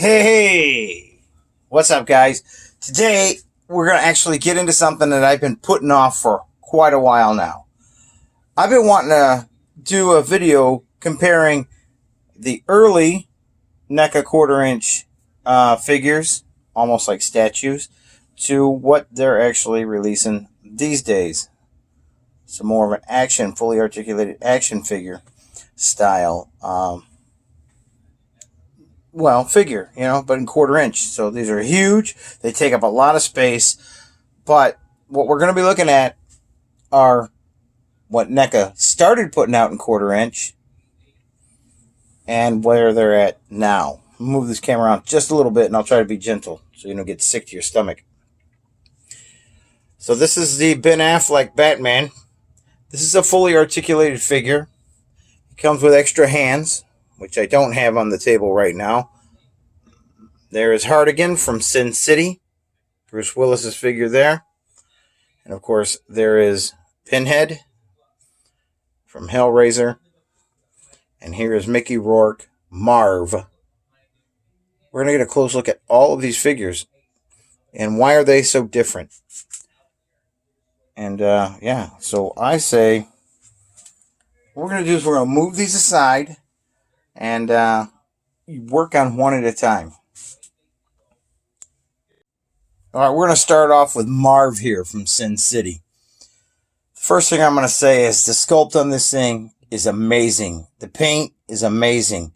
Hey, what's up, guys? Today, we're going to actually get into something that I've been putting off for quite a while now. I've been wanting to do a video comparing the early Neca quarter-inch figures, almost like statues, to what they're actually releasing these days. So more of an action, fully articulated action figure style. Figure, but in quarter-inch. So these are huge. They take up a lot of space. But what we're going to be looking at are what NECA started putting out in quarter-inch and where they're at now. I'll move this camera around just a little bit, and I'll try to be gentle so you don't get sick to your stomach. So this is the Ben Affleck Batman. This is a fully articulated figure. It comes with extra hands, which I don't have on the table right now. There is Hardigan from Sin City, Bruce Willis's figure there. And of course, there is Pinhead from Hellraiser. And here is Mickey Rourke, Marv. We're going to get a close look at all of these figures and why are they so different. And so I say what we're going to do is we're going to move these aside and work on one at a time. All right, we're going to start off with Marv here from Sin City. The first thing I'm going to say is the sculpt on this thing is amazing. The paint is amazing.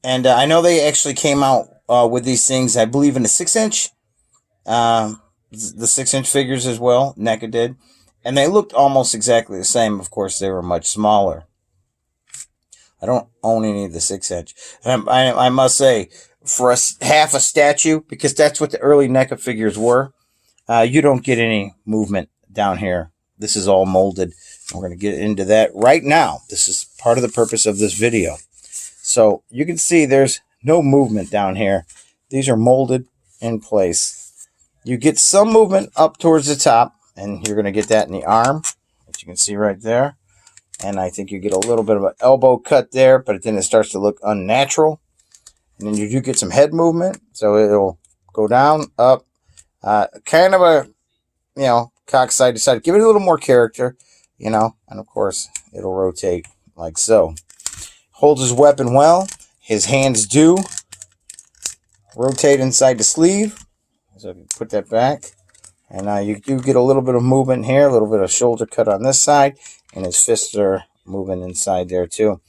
And I know they actually came out with these things, I believe, in the 6-inch. The 6-inch figures as well, NECA did. And they looked almost exactly the same. Of course, they were much smaller. I don't own any of the 6-inch. I must say, for half a statue, because that's what the early NECA figures were, you don't get any movement down here. This is all molded. We're going to get into that right now. This is part of the purpose of this video. So you can see there's no movement down here. These are molded in place. You get some movement up towards the top, and you're going to get that in the arm, which you can see right there. And I think you get a little bit of an elbow cut there, but then it starts to look unnatural. And then you do get some head movement, so it'll go down, up, kind of a, cock side to side. Give it a little more character, and of course, it'll rotate like so. Holds his weapon well. His hands do rotate inside the sleeve. So if you put that back, and you do get a little bit of movement here, a little bit of shoulder cut on this side, and his fists are moving inside there too.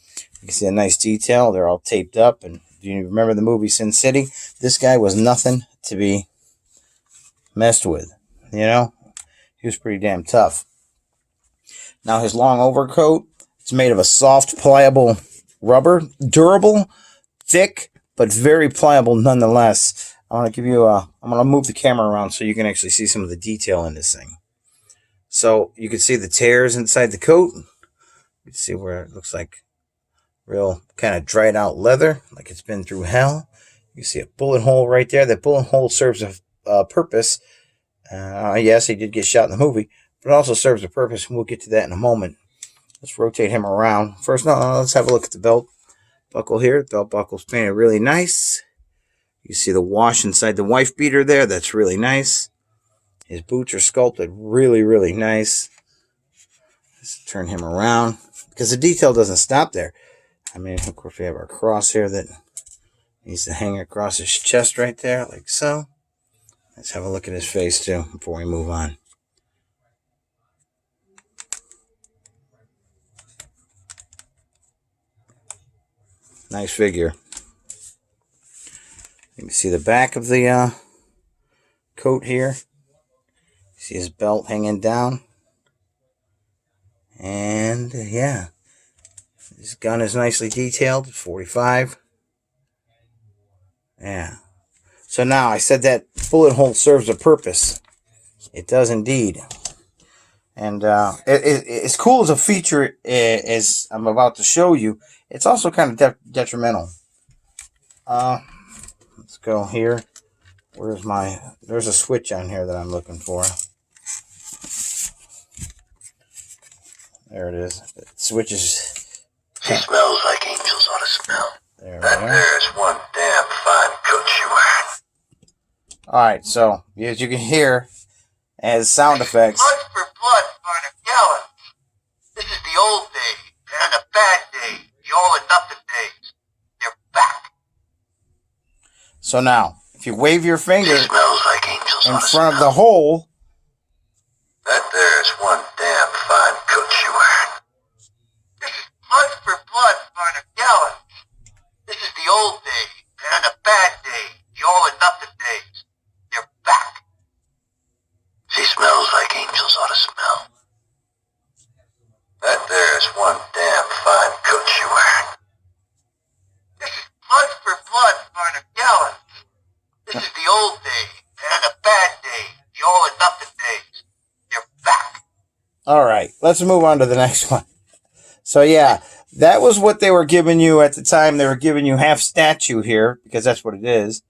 You can see a nice detail. They're all taped up, and do you remember the movie Sin City? This guy was nothing to be messed with, He was pretty damn tough. Now his long overcoat, it's made of a soft, pliable rubber. Durable, thick, but very pliable nonetheless. I want to give you I'm going to move the camera around so you can actually see some of the detail in this thing. So you can see the tears inside the coat. You can see where it looks like real kind of dried out leather, like it's been through hell. You see a bullet hole right there. That bullet hole serves a purpose. Yes, he did get shot in the movie, but it also serves a purpose, and we'll get to that in a moment. Let's rotate him around. First, let's have a look at the belt buckle here. The belt buckle's painted really nice. You see the wash inside the wife beater there. That's really nice. His boots are sculpted really, really nice. Let's turn him around because the detail doesn't stop there. Of course, we have our cross here that needs to hang across his chest right there, like so. Let's have a look at his face, too, before we move on. Nice figure. You can see the back of the coat here. You see his belt hanging down. And, his gun is nicely detailed, 45. Yeah. So now, I said that bullet hole serves a purpose. It does indeed. And as cool as a feature as I'm about to show you, it's also kind of detrimental. Let's go here. There's a switch on here that I'm looking for. There it is. It switches. She smells like angels ought to smell. There that there's one damn fine coat you wearing. Alright, so as you can hear, as sound effects. Blood for blood, Farmer Gallon. This is the old days, and the bad days, the all or nothing days. They're back. So now, if you wave your finger It smells like angels in on a front of smell. the hole, That there's one damn fine coat you wearing. This is blood for blood, Farmer Gallon. This is the old days, and the bad days, the all or nothing days. They're back. She smells like angels ought to smell. That there's one damn fine coat you wearing. This is blood for blood, Farmer Gallon. This is the old days, and the bad days, the all or nothing days. They're back. alright, let's move on to the next one. So yeah, that was what they were giving you at the time. They were giving you half statue here, because that's what it is.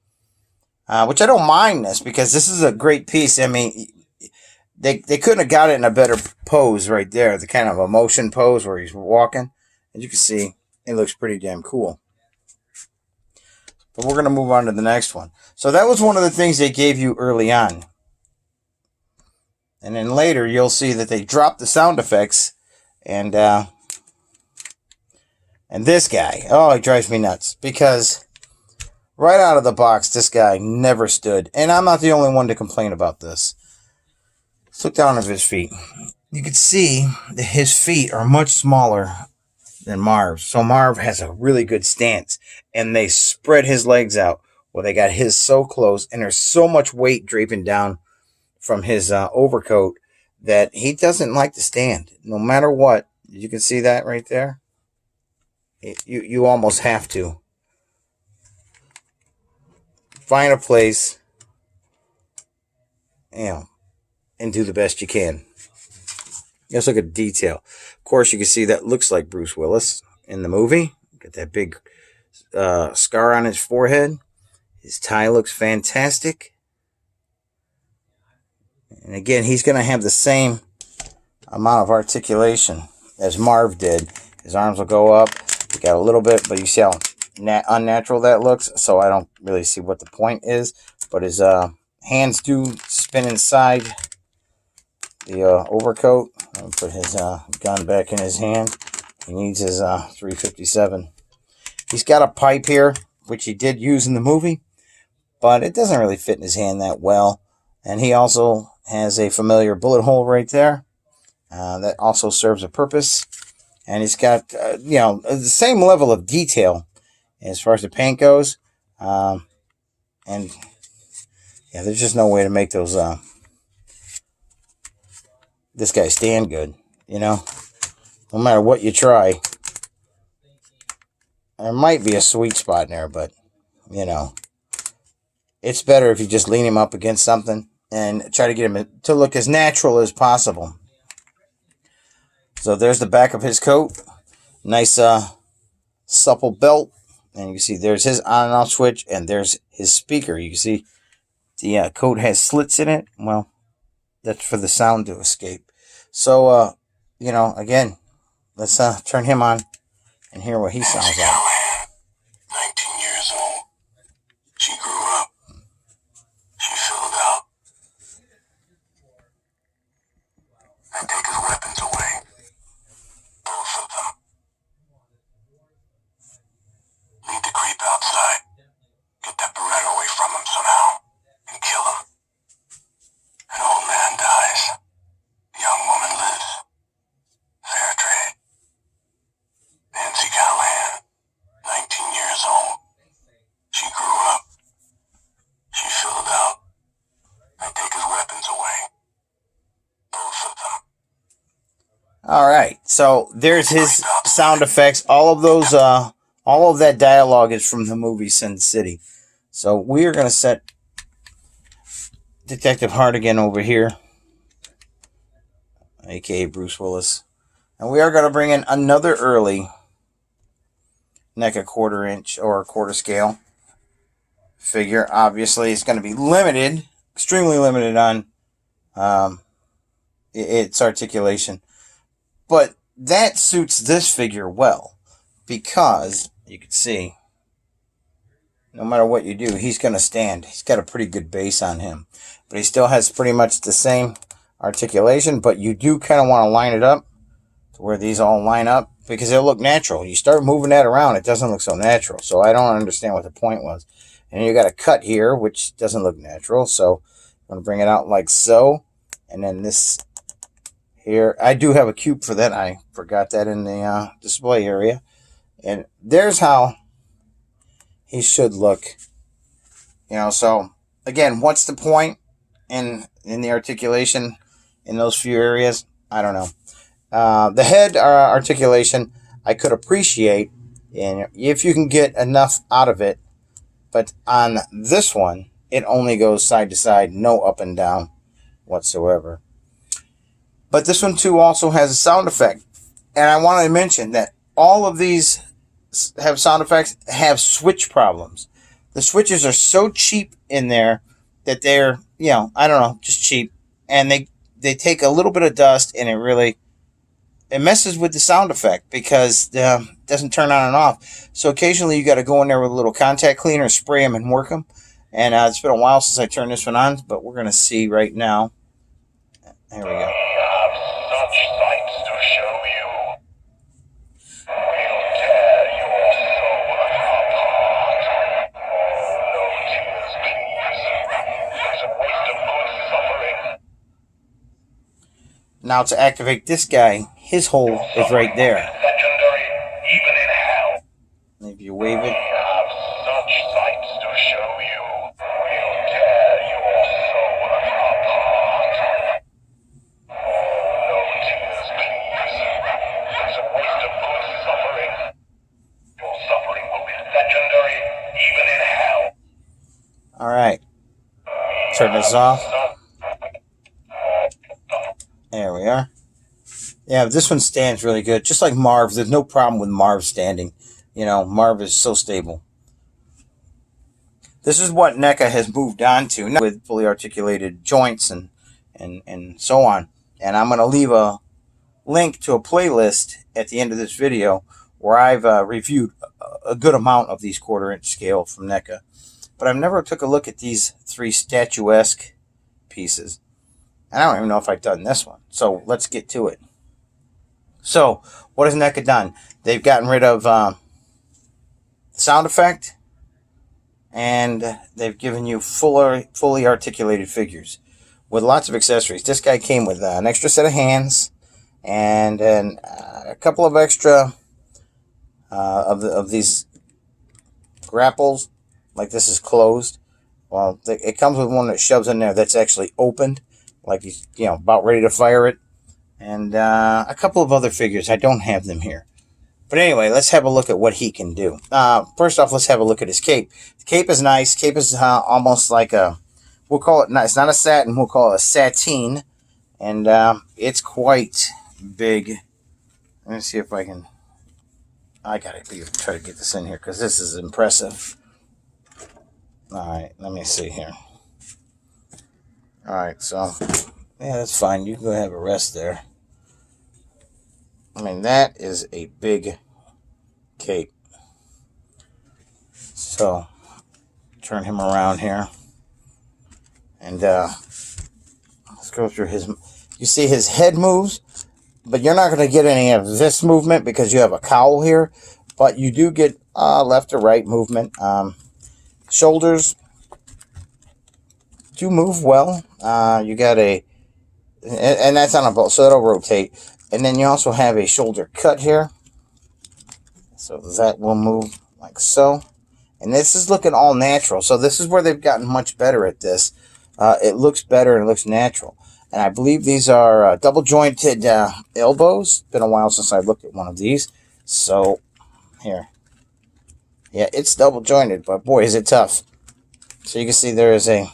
Which I don't mind this, because this is a great piece. I mean, they couldn't have got it in a better pose right there. The kind of a motion pose where he's walking. As you can see, it looks pretty damn cool. But we're going to move on to the next one. So that was one of the things they gave you early on. And then later, you'll see that they dropped the sound effects. And this guy, oh, he drives me nuts. Because right out of the box, this guy never stood. And I'm not the only one to complain about this. Let's look down at his feet. You can see that his feet are much smaller than Marv's. So Marv has a really good stance. And they spread his legs out. Well, they got his so close. And there's so much weight draping down from his overcoat that he doesn't like to stand. No matter what. You can see that right there. You almost have to find a place, and do the best you can. Let's look at detail. Of course, you can see that looks like Bruce Willis in the movie. Got that big scar on his forehead. His tie looks fantastic. And again, he's going to have the same amount of articulation as Marv did. His arms will go up. He got a little bit, but you see how unnatural that looks. So I don't really see what the point is. But his hands do spin inside the overcoat. I'll put his gun back in his hand. He needs his 357. He's got a pipe here, which he did use in the movie, but it doesn't really fit in his hand that well. And he also has a familiar bullet hole right there. That also serves a purpose. And he's got, the same level of detail as far as the paint goes. And yeah, there's just no way to make those this guy stand good, no matter what you try. There might be a sweet spot in there, but it's better if you just lean him up against something and try to get him to look as natural as possible. So there's the back of his coat. Nice supple belt. And you can see there's his on and off switch, and there's his speaker. You can see the coat has slits in it. Well, that's for the sound to escape. So, again, let's turn him on and hear what he sounds like. 19 years old. She grew up. She filled out. I take his weapons away. Both of them. Lead the creep outside. Get that Beretta away from him somehow. And kill him. An old man dies. A young woman lives. Fair trade. Nancy Callahan. 19 years old. She grew up. She filled out. I take his weapons away. Both of them. All right, so there's his sound effects. All of those, all of that dialogue is from the movie Sin City. So we are going to set Detective Hartigan over here, aka Bruce Willis, and we are going to bring in another early Neca quarter-inch or quarter scale figure. Obviously, it's going to be limited, extremely limited on its articulation. But that suits this figure well, because you can see no matter what you do, he's going to stand. He's got a pretty good base on him. But he still has pretty much the same articulation, but you do kind of want to line it up to where these all line up because it'll look natural. You start moving that around, it doesn't look so natural. So I don't understand what the point was. And you got a cut here, which doesn't look natural. So I'm going to bring it out like so. And then this here, I do have a cube for that. I forgot that in the display area. And there's how he should look. So again, what's the point in the articulation in those few areas? I don't know. The head articulation I could appreciate, and if you can get enough out of it. But on this one, it only goes side to side, no up and down whatsoever. But this one too also has a sound effect. And I want to mention that all of these have sound effects, have switch problems. The switches are so cheap in there that they're, I don't know, just cheap. And they take a little bit of dust and it messes with the sound effect because it doesn't turn on and off. So occasionally you got to go in there with a little contact cleaner, spray them and work them. And it's been a while since I turned this one on, but we're going to see right now. There we go. We have such sights to show you. We'll tear your soul apart. Oh, no tears, please. It's a waste of good suffering. Now to activate this guy, his hole is right there. Legendary, even in hell. If you wave it. We have such sights to show you. We'll tear your soul apart. Oh, no tears, please. It's a waste of good suffering. Your suffering will be legendary, even in hell. All right. Turn this off. There we are. Yeah, this one stands really good. Just like Marv, there's no problem with Marv standing. Marv is so stable. This is what Neca has moved on to now with fully articulated joints and so on. And I'm going to leave a link to a playlist at the end of this video where I've reviewed a good amount of these 1/4 inch scale from Neca. But I've never took a look at these 3 statuesque pieces. And I don't even know if I've done this one. So let's get to it. So what has Neca done? They've gotten rid of sound effect. And they've given you fully articulated figures with lots of accessories. This guy came with an extra set of hands and then a couple of extra of these grapples. Like this is closed. Well, it comes with one that shoves in there that's actually opened. Like he's, about ready to fire it. And a couple of other figures. I don't have them here. But anyway, let's have a look at what he can do. First off, let's have a look at his cape. The cape is nice. Cape is almost like we'll call it, it's not a satin, we'll call it a sateen. And it's quite big. Let me see if I can, I gotta try to get this in here because this is impressive. Alright, let me see here. Alright, so, yeah, that's fine. You can go have a rest there. I mean, that is a big cape. So, turn him around here. And let's go through his... You see his head moves, but you're not going to get any of this movement because you have a cowl here. But you do get left to right movement. Shoulders do move well. You got a... And that's on a bolt, so that'll rotate. And then you also have a shoulder cut here. So that will move like so. And this is looking all natural. So this is where they've gotten much better at this. It looks better and it looks natural. And I believe these are double jointed elbows. Been a while since I looked at one of these. So here. Yeah, it's double jointed, but boy, is it tough. So you can see there is a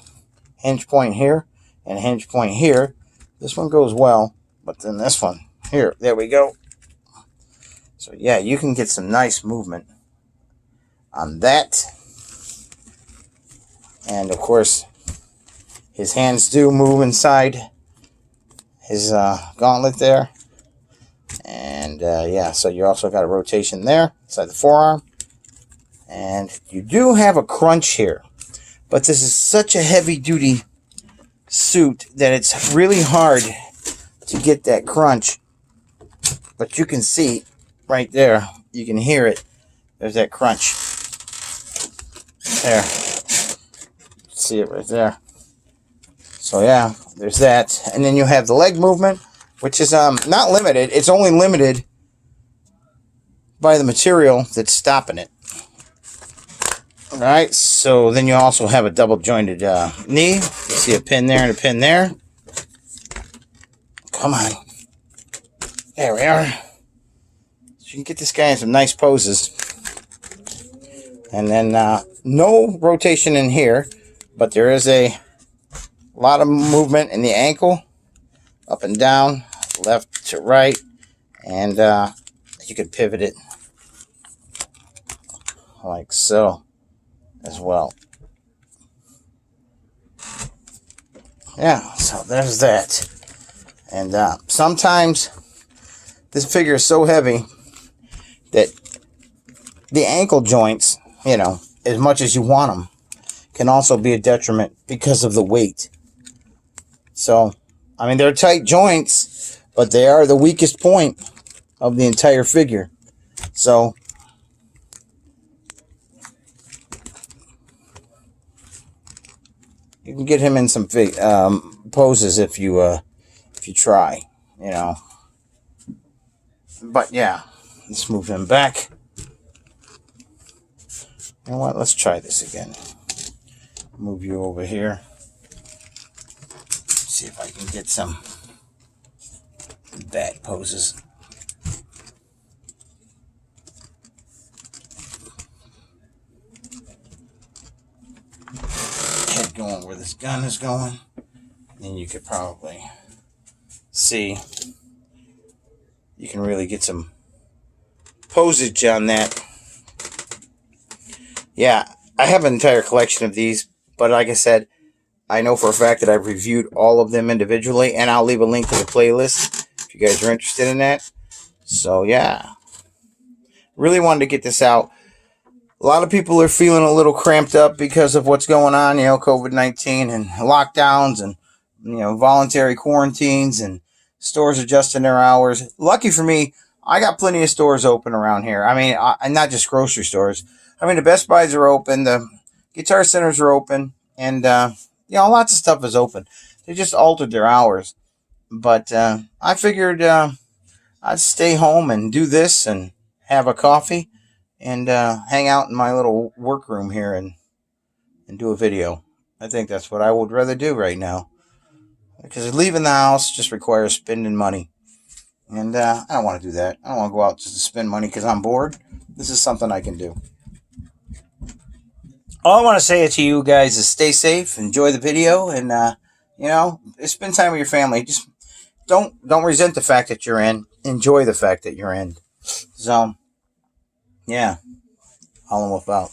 hinge point here and a hinge point here. This one goes well, but then this one here, there we go. So yeah, you can get some nice movement on that. And of course, his hands do move inside his gauntlet there. And yeah, so you also got a rotation there inside the forearm. And you do have a crunch here, but this is such a heavy duty suit that it's really hard to get that crunch. But you can see right there, you can hear it. There's that crunch. There. See it right there. So yeah, there's that. And then you have the leg movement, which is not limited. It's only limited by the material that's stopping it. Alright, so then you also have a double jointed knee. You see a pin there and a pin there. Come on. There we are. So you can get this guy in some nice poses. And then no rotation in here, but there is a lot of movement in the ankle, up and down, left to right, and you could pivot it like so as well. Yeah, so there's that. And sometimes this figure is so heavy that the ankle joints, you know, as much as you want them, can also be a detriment because of the weight. So, I mean, they're tight joints, but they are the weakest point of the entire figure. So, you can get him in some poses if you try, you know. But yeah, let's move him back. You know what? Let's try this again. Move you over here. See if I can get some back poses. Head going where this gun is going. Then you could probably see. You can really get some posage on that. Yeah, I have an entire collection of these, but like I said, I know for a fact that I've reviewed all of them individually, and I'll leave a link to the playlist if you guys are interested in that. So yeah, really wanted to get this out. A lot of people are feeling a little cramped up because of what's going on, you know, COVID-19 and lockdowns and, you know, voluntary quarantines and stores adjusting their hours. Lucky for me, I got plenty of stores open around here. I mean, not just grocery stores. I mean, the Best Buys are open, the Guitar Centers are open, and, you know, lots of stuff is open. They just altered their hours. But I figured I'd stay home and do this and have a coffee and hang out in my little workroom here and do a video. I think that's what I would rather do right now. Because leaving the house just requires spending money. And I don't want to do that. I don't want to go out just to spend money because I'm bored. This is something I can do. All I want to say to you guys is stay safe, enjoy the video, and you know, spend time with your family. Just don't resent the fact that you're in. Enjoy the fact that you're in. So, yeah, all I'm about.